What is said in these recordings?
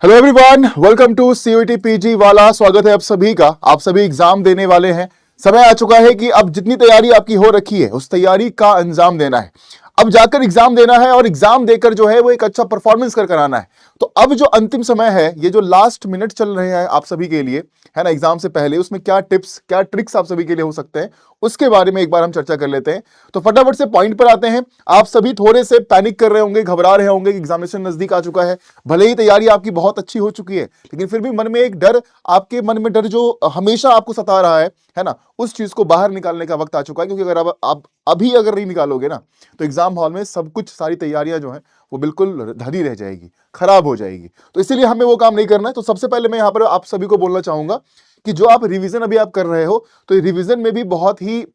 Hello everyone, welcome to CUET PG वाला। स्वागत है आप सभी का। आप सभी एग्जाम देने वाले हैं। समय आ चुका है कि अब जितनी तैयारी आपकी हो रखी है उस तैयारी का अंजाम देना है। अब जाकर एग्जाम देना है और एग्जाम देकर जो है वो एक अच्छा परफॉर्मेंस कर आना है। तो अब जो अंतिम समय है, ये जो लास्ट मिनट चल रहे हैं आप सभी के लिए, है ना, एग्जाम से पहले, उसमें क्या टिप्स क्या ट्रिक्स आप सभी के लिए हो सकते हैं उसके बारे में एक बार हम चर्चा कर लेते हैं। तो फटाफट से पॉइंट पर आते हैं। आप सभी थोड़े से पैनिक कर रहे होंगे, घबरा रहे होंगे कि एग्जामिनेशन नजदीक आ चुका है। भले ही तैयारी आपकी बहुत अच्छी हो चुकी है, लेकिन फिर भी मन में एक डर, आपके मन में डर जो हमेशा आपको सता रहा है ना, उस चीज को बाहर निकालने का वक्त आ चुका है। क्योंकि अगर आप अभी अगर नहीं निकालोगे ना, तो एग्जाम हॉल में सब कुछ, सारी तैयारियां जो है वो बिल्कुल धरी रह जाएगी, खराब हो जाएगी। तो इसीलिए हमें वो काम नहीं करना है। तो सबसे पहले मैं यहां पर आप सभी को बोलना चाहूंगा कि जो आप रिवीजन अभी आप कर रहे हो, तो रिवीजन में भी बहुत ही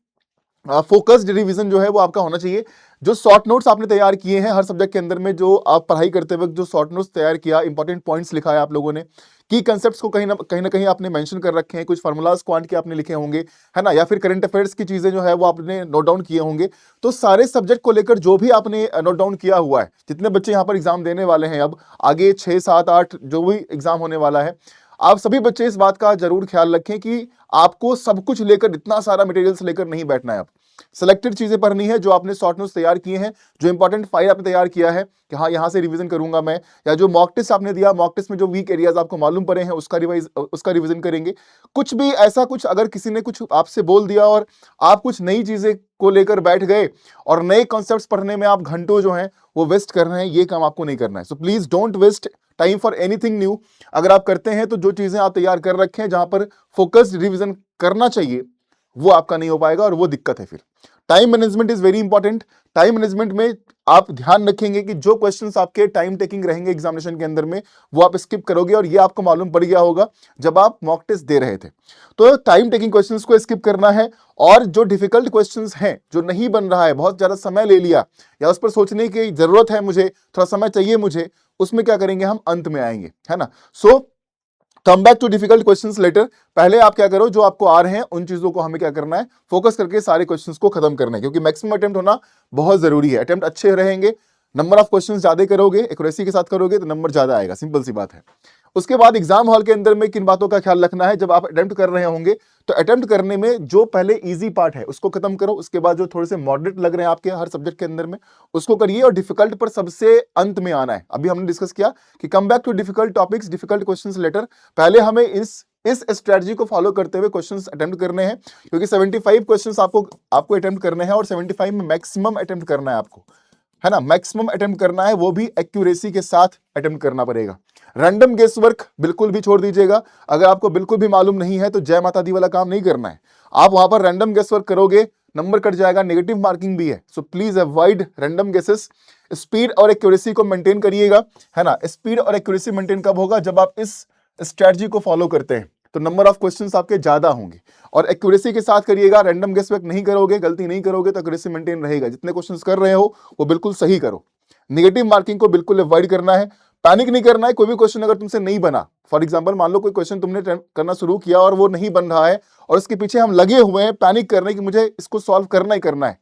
फोकस्ड रिवीजन जो है वो आपका होना चाहिए। जो शॉर्ट नोट्स आपने तैयार किए हैं हर सब्जेक्ट के अंदर में, जो आप पढ़ाई करते वक्त जो शॉर्ट नोट्स तैयार किया, इंपॉर्टेंट पॉइंट्स लिखा है आप लोगों ने, की कंसेप्ट्स को कहीं ना कहीं आपने मेंशन कर रखे हैं, कुछ फार्मूलाज क्वांट के आपने लिखे होंगे, है ना, या फिर करंट अफेयर्स की चीजें जो है वो आपने नोट डाउन किए होंगे। तो सारे सब्जेक्ट को लेकर जो भी आपने नोट डाउन किया हुआ है, जितने बच्चे यहाँ पर एग्जाम देने वाले हैं, अब आगे 6, 7, 8 जो भी एग्जाम होने वाला है, आप सभी बच्चे इस बात का जरूर ख्याल रखें कि आपको सब कुछ लेकर, इतना सारा मटेरियल्स लेकर नहीं बैठना है। आप सिलेक्टेड चीजें पढ़नी है, जो आपने शॉर्ट नोट्स तैयार किए हैं, जो इंपॉर्टेंट फाइल आपने तैयार किया है कि हाँ यहां से रिवीजन करूंगा मैं, या जो मॉक टेस्ट आपने दिया, मॉक टेस्ट में जो वीक एरियाज आपको मालूम पड़े हैं उसका रिवीजन करेंगे। कुछ भी ऐसा, कुछ अगर किसी ने कुछ आपसे बोल दिया और आप कुछ नई चीजें को लेकर बैठ गए और नए कॉन्सेप्ट्स पढ़ने में आप घंटों जो हैं वो वेस्ट कर रहे हैं, ये काम आपको नहीं करना है। So please don't waste time for anything new. अगर आप करते हैं तो जो चीजें आप तैयार कर रखे हैं, जहां पर फोकस्ड रिवीजन करना चाहिए, वो आपका नहीं हो पाएगा और वो दिक्कत है। फिर time management is very important. Time management में आप ध्यान रखेंगे कि जो क्वेश्चंस आपके टाइम टेकिंग रहेंगे एग्जामिनेशन के अंदर में, वो आप स्किप करोगे, और ये आपको मालूम पड़ गया होगा जब आप मॉक टेस्ट दे रहे थे। तो टाइम टेकिंग क्वेश्चंस को स्किप करना है। और जो डिफिकल्ट क्वेश्चंस हैं, जो नहीं बन रहा है, बहुत ज्यादा समय ले लिया या उस पर सोचने की जरूरत है, मुझे थोड़ा समय चाहिए मुझे, उसमें क्या करेंगे हम, अंत में आएंगे, है ना। So come back to difficult questions later. पहले आप क्या करो, जो आपको आ रहे हैं उन चीजों को हमें क्या करना है, फोकस करके सारे क्वेश्चंस को खत्म करना है, क्योंकि मैक्सिमम अटेम्प्ट होना बहुत जरूरी है। अटेम्प्ट अच्छे रहेंगे, नंबर ऑफ क्वेश्चंस ज्यादा करोगे, एक्यूरेसी के साथ करोगे तो नंबर ज्यादा आएगा, सिंपल सी बात है। उसके बाद एग्जाम हॉल के अंदर में किन बातों का ख्याल रखना है, जब आप अटेम्प्ट कर रहे होंगे तो अटेम्प्ट करने में जो पहले इजी पार्ट है उसको खत्म करो। उसके बाद जो थोड़े से मॉडरेट लग रहे हैं आपके हर सब्जेक्ट के अंदर में, उसको करिए, और डिफिकल्ट पर सबसे अंत में आना है। अभी हमने डिस्कस किया कि come back to difficult topics, difficult questions later. पहले हमें इस स्ट्रेटजी को फॉलो करते हुए क्वेश्चंस अटेम्प्ट करने हैं, क्योंकि 75 क्वेश्चंस आपको अटेम्प्ट करने हैं, और 75 में मैक्सिमम अटेम्प्ट करना है आपको, है ना, मैक्सिमम अटेम्प्ट करना है, वो भी एक्यूरेसी के साथ अटेम्प्ट करना पड़ेगा। रैंडम गेस वर्क बिल्कुल भी छोड़ दीजिएगा। अगर आपको बिल्कुल भी मालूम नहीं है तो जय माता दी वाला काम नहीं करना है। आप वहां पर रैंडम गेस वर्क करोगे, नंबर कट जाएगा, नेगेटिव मार्किंग भी है। So please avoid random guesses. Speed और एक्यूरेसी को मेंटेन करिएगा, है ना। स्पीड और एक्यूरेसी मेंटेन कब होगा, जब आप इस स्ट्रेटजी को फॉलो करते हैं, तो नंबर ऑफ क्वेश्चंस आपके ज्यादा होंगे। और एक्यूरेसी के साथ करिएगा, रैंडम गेस वर्क नहीं करोगे, गलती नहीं करोगे तो एक्यूरेसी मेंटेन रहेगा। जितने क्वेश्चंस कर रहे हो वो बिल्कुल सही करो। नेगेटिव मार्किंग को बिल्कुल अवॉइड करना है। पैनिक नहीं करना है। कोई भी क्वेश्चन अगर तुमसे नहीं बना, फॉर एग्जांपल मान लो कोई क्वेश्चन तुमने करना शुरू किया और वो नहीं बन रहा है, और उसके पीछे हम लगे हुए हैं पैनिक करने की, मुझे इसको सॉल्व करना ही करना है,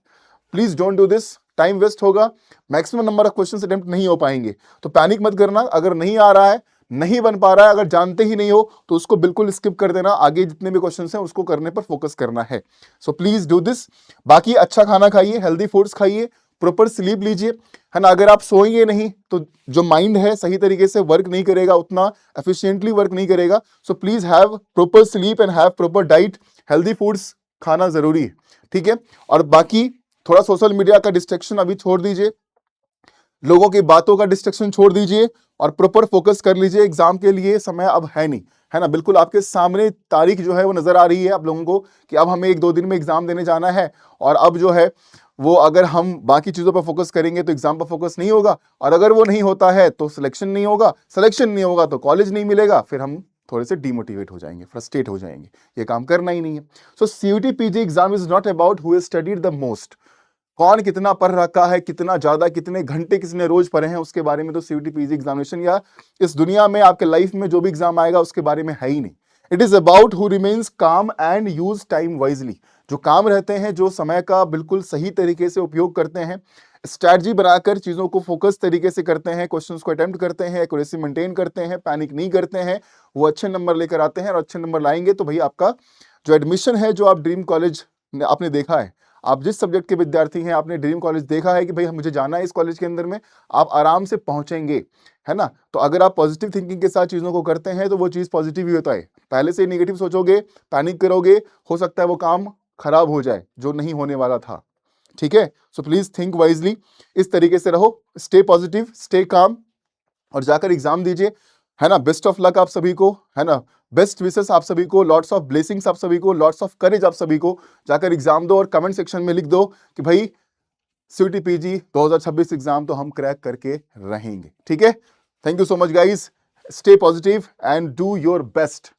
please don't do this. Time waste होगा, maximum number of questions attempt नहीं हो पाएंगे। तो पैनिक मत करना। अगर नहीं आ रहा है, नहीं बन पा रहा है, अगर जानते ही नहीं हो तो उसको बिल्कुल स्किप कर देना। आगे जितने भी क्वेश्चंस हैं उसको करने पर फोकस करना है। So please do this. बाकी अच्छा खाना खाइए, हेल्दी फूड्स खाइए, प्रॉपर स्लीप लीजिए, है ना। अगर आप सोएंगे नहीं तो जो माइंड है सही तरीके से वर्क नहीं करेगा, उतना एफिशिएंटली वर्क नहीं करेगा। So please have proper sleep and have proper diet. Healthy foods खाना जरूरी है, ठीक है। और बाकी थोड़ा सोशल मीडिया का डिस्ट्रैक्शन अभी छोड़ दीजिए, लोगों की बातों का डिस्ट्रैक्शन छोड़ दीजिए, और प्रॉपर फोकस कर लीजिए। एग्जाम के लिए समय अब है नहीं, है ना। बिल्कुल आपके सामने तारीख जो है वो नजर आ रही है आप लोगों को कि अब हमें 1-2 दिन में एग्जाम देने जाना है। और अब जो है वो, अगर हम बाकी चीजों पर फोकस करेंगे तो एग्जाम पर फोकस नहीं होगा, और अगर वो नहीं होता है तो सिलेक्शन नहीं होगा, सिलेक्शन नहीं होगा तो कॉलेज नहीं मिलेगा, फिर हम थोड़े से डिमोटिवेट हो जाएंगे, फ्रस्ट्रेट हो जाएंगे। ये काम करना ही नहीं है। So CUET PG exam is not about who has studied the most, कौन कितना पढ़ रखा है, कितना ज्यादा, कितने घंटे किसने रोज पढ़े हैं, उसके बारे में तो सीयूटी पीजी एग्जामिनेशन या इस दुनिया में आपके लाइफ में जो भी एग्जाम आएगा उसके बारे में है ही नहीं। It is about who remains काम एंड यूज टाइम वाइजली। जो काम रहते हैं, जो समय का बिल्कुल सही तरीके से उपयोग करते हैं, स्ट्रैटेजी बनाकर चीज़ों को फोकस तरीके से करते हैं, क्वेश्चंस को अटेम्प्ट करते हैं, एक्यूरेसी मेंटेन करते हैं, पैनिक नहीं करते हैं, वो अच्छे नंबर लेकर आते हैं। और अच्छे नंबर लाएंगे तो भाई आपका जो एडमिशन है, जो आप ड्रीम कॉलेज आपने देखा है, आप जिस सब्जेक्ट के विद्यार्थी हैं, आपने ड्रीम कॉलेज देखा है कि भाई मुझे जाना है इस कॉलेज के अंदर में, आप आराम से पहुंचेंगे, है ना। तो अगर आप पॉजिटिव थिंकिंग के साथ चीज़ों को करते हैं तो वो चीज़ पॉजिटिव ही होता है। पहले से नेगेटिव सोचोगे, पैनिक करोगे, हो सकता है वो काम खराब हो जाए जो नहीं होने वाला था। ठीक है, सो प्लीज थिंक वाइजली, इस तरीके से रहो, स्टे पॉजिटिव, स्टे काम, और जाकर एग्जाम दीजिए, है ना। बेस्ट ऑफ लक आप सभी को, है ना। बेस्ट विशेस आप सभी को, लॉट्स ऑफ ब्लेसिंग्स आप सभी को, लॉट्स ऑफ करेज आप सभी को। जाकर एग्जाम दो और कमेंट सेक्शन में लिख दो कि भाई सीयूटी पीजी 2026 एग्जाम तो हम क्रैक करके रहेंगे। ठीक है, thank you so much guys, stay positive and do your best.